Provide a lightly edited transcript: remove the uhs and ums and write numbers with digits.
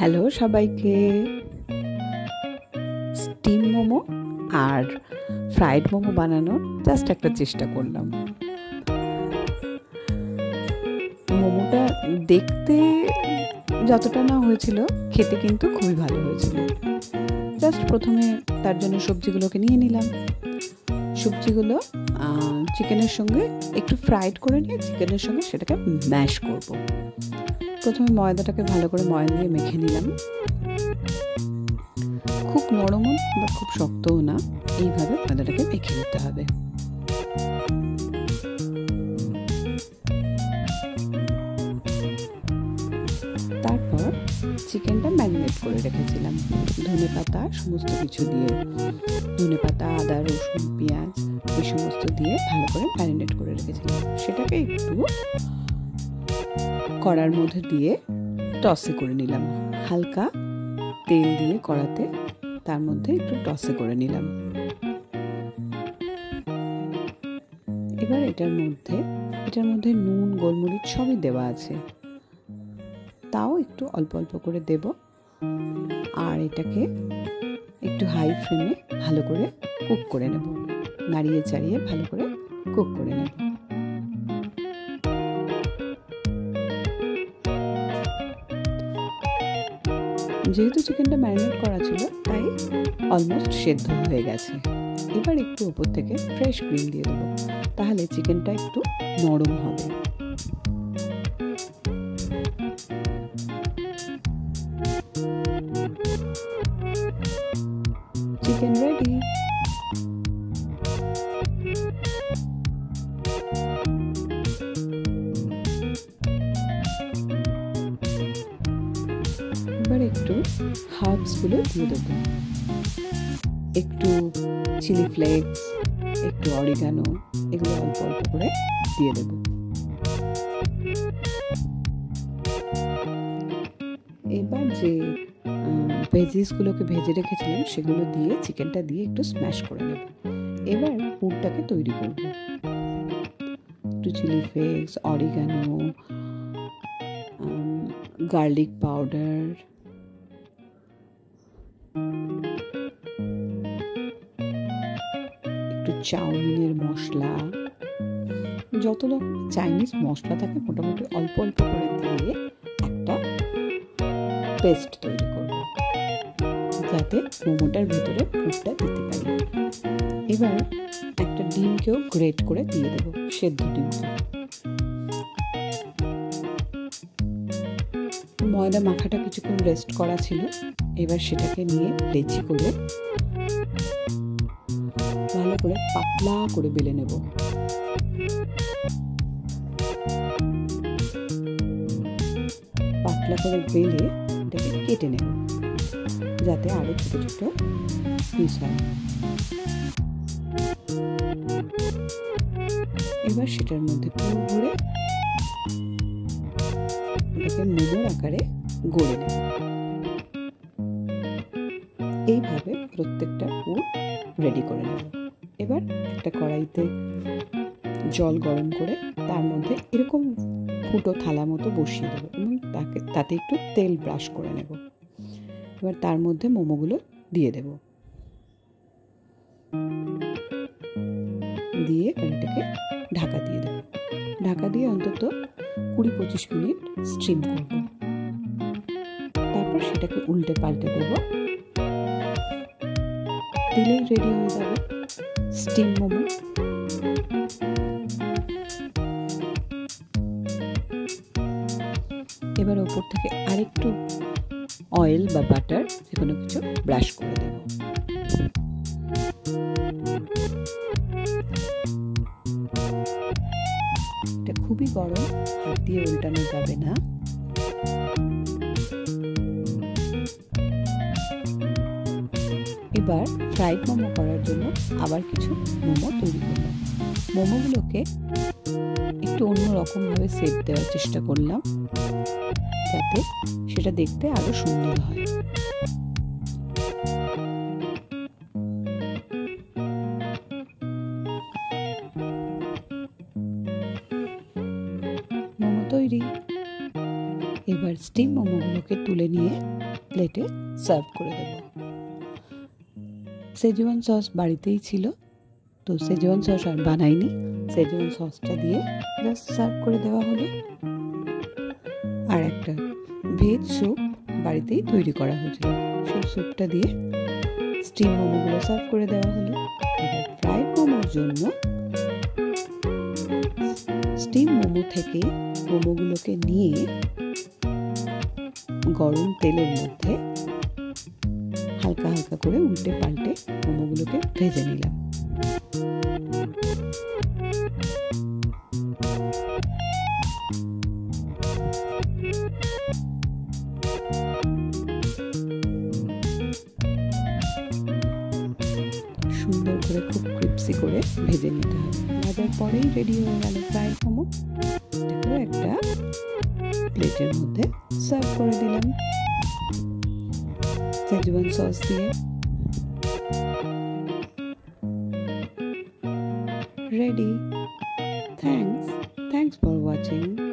Hello সবাইকে। Steam momo আর fried momo বানানোর just একটা চেষ্টা করলাম। মোমোটা দেখতে যতটা না হয়েছিল, খেতে কিন্তু খুবই ভালো হয়েছিল। জাস্ট প্রথমে তার জন্য সবজিগুলোকে নিয়ে নিলাম। সবজিগুলো চিকেনের সঙ্গে একটু ফ্রাইড করে নিয়ে চিকেনের সঙ্গে সেটাকে ম্যাশ করব। প্রথমে ময়দাটাকে ভালো করে ময়দা দিয়ে মেখে নিলাম। খুব নরমও বা খুব শক্তও না, এইভাবে ময়দাটাকে মেখে নিতে হবে। তারপর চিকেনটা ম্যারিনেট করে রেখেছিলাম ধনেপাতা সমস্ত কিছু দিয়ে। ধনেপাতা, আদা, রসুন, পেঁয়াজ এই সমস্ত দিয়ে ভালো করে ম্যারিনেট করে রেখেছিলাম। সেটাকে একটু কড়ার মধ্যে দিয়ে টসে করে নিলাম। হালকা তেল দিয়ে কড়াতে তার মধ্যে একটু টসে করে নিলাম। এবার এটার মধ্যে নুন, গোলমরিচ সবই দেওয়া আছে, তাও একটু অল্প অল্প করে দেব। আর এটাকে একটু হাই ফ্লেমে ভালো করে কুক করে নেব, নাড়িয়ে চাড়িয়ে ভালো করে কুক করে নেব। যেহেতু চিকেনটা ম্যারিনেট করা ছিল, তাই অলমোস্ট সেদ্ধ হয়ে গেছে। এবার একটু উপর থেকে ফ্রেশ ক্রিম দিয়ে দেবো, তাহলে চিকেনটা একটু নরম হবে। Chicken ready. এবার একটু হার্বসগুলো দিয়ে দেবো, একটু চিলি ফ্লেক্স, একটু অরিগানো, এগুলো অল্প অল্প করে দিয়ে দেবো। এবার যে ভেজিসগুলোকে ভেজে রেখেছিলাম সেগুলো দিয়ে চিকেনটা দিয়ে একটু স্ম্যাশ করে নেব। এবার পুরটাকে তৈরি করব। একটু chilli flakes, oregano, garlic powder, একটু চাউমিনের মশলা, যত রকম চাইনিজ মশলা থাকে মোটামুটি অল্প অল্প করে দিয়ে একটা পেস্ট তৈরি করব, যাতে মোমোটার ভিতরে পুরটা দিতে পারি। এবার একটা ডিমকেও গ্রেট করে দিয়ে দেব, সেদ্ধ ডিমকে। ময়দা মাখাটা কিছুক্ষণ রেস্ট করা ছিল, এবার সেটাকে নিয়ে লেচি করে ভালো করে পাতলা করে বেলে নেব। পাতলা করে বেলে এটাকে কেটে নেব, যাতে আরো ছোট ছোট পিস হয়। এবার সেটার মধ্যে পুর ভরে ওটাকে মোমোর আকারে গড়ে নেব। এইভাবে প্রত্যেকটা পুর রেডি করে নেব। এবার একটা কড়াইতে জল গরম করে তার মধ্যে এরকম ফুটো থালা মতো বসিয়ে দেবো এবং তাতে একটু তেল ব্রাশ করে নেব। এবার তার মধ্যে মোমোগুলো দিয়ে দেব, দিয়ে এটাকে ঢাকা দিয়ে দেব। ঢাকা দিয়ে অন্তত 20-25 মিনিট স্টিম করব। তারপর সেটাকে উল্টে পাল্টে দেব, দিলেই রেডি হয়ে যাবে স্টিম মোমো। এবার ওপর থেকে আরেকটু অয়েল বা বাটার যে কোনো কিছু ব্রাশ করে দেব। এটা খুবই গরম, হাত দিয়ে উল্টানো যাবে না। এবার ফ্রাইড মোমো করার জন্য আবার কিছু মোমো তৈরি করলাম। মোমোগুলোকে একটু অন্যরকমভাবে শেপ দেওয়ার চেষ্টা করলাম, যাতে সেটা দেখতে আরো সুন্দর হয়। মোমো তৈরি। এবার স্টিম মোমোগুলোকে তুলে নিয়ে প্লেটে সার্ভ করে দেব। সেজওয়ান সস বাড়িতেই ছিল, তো সেজওয়ান সস আর বানাইনি, সেজওয়ান সসটা দিয়ে জাস্ট সার্ভ করে দেওয়া হলো। আর একটা ভেজ স্যুপ বাড়িতেই তৈরি করা হয়েছিল, সেই স্যুপটা দিয়ে স্টিম মোমোগুলো সার্ভ করে দেওয়া হলো। এবার ফ্রাইড মোমোর জন্য স্টিম মোমো থেকে মোমোগুলোকে নিয়ে গরম তেলের মধ্যে হালকা হালকা করে উল্টে পাল্টে মোমোগুলোকে ভেজে নিলাম। সুন্দর করে খুব ক্রিপসি করে ভেজে নিতে হবে। ভাজার পরেই রেডি হয়ে গেল ফ্রাইড মোমো। এটাকেও একটা প্লেটের মধ্যে সার্ভ করে দিলাম সেজওয়ান সস দিয়ে। রেডি। Thanks for watching.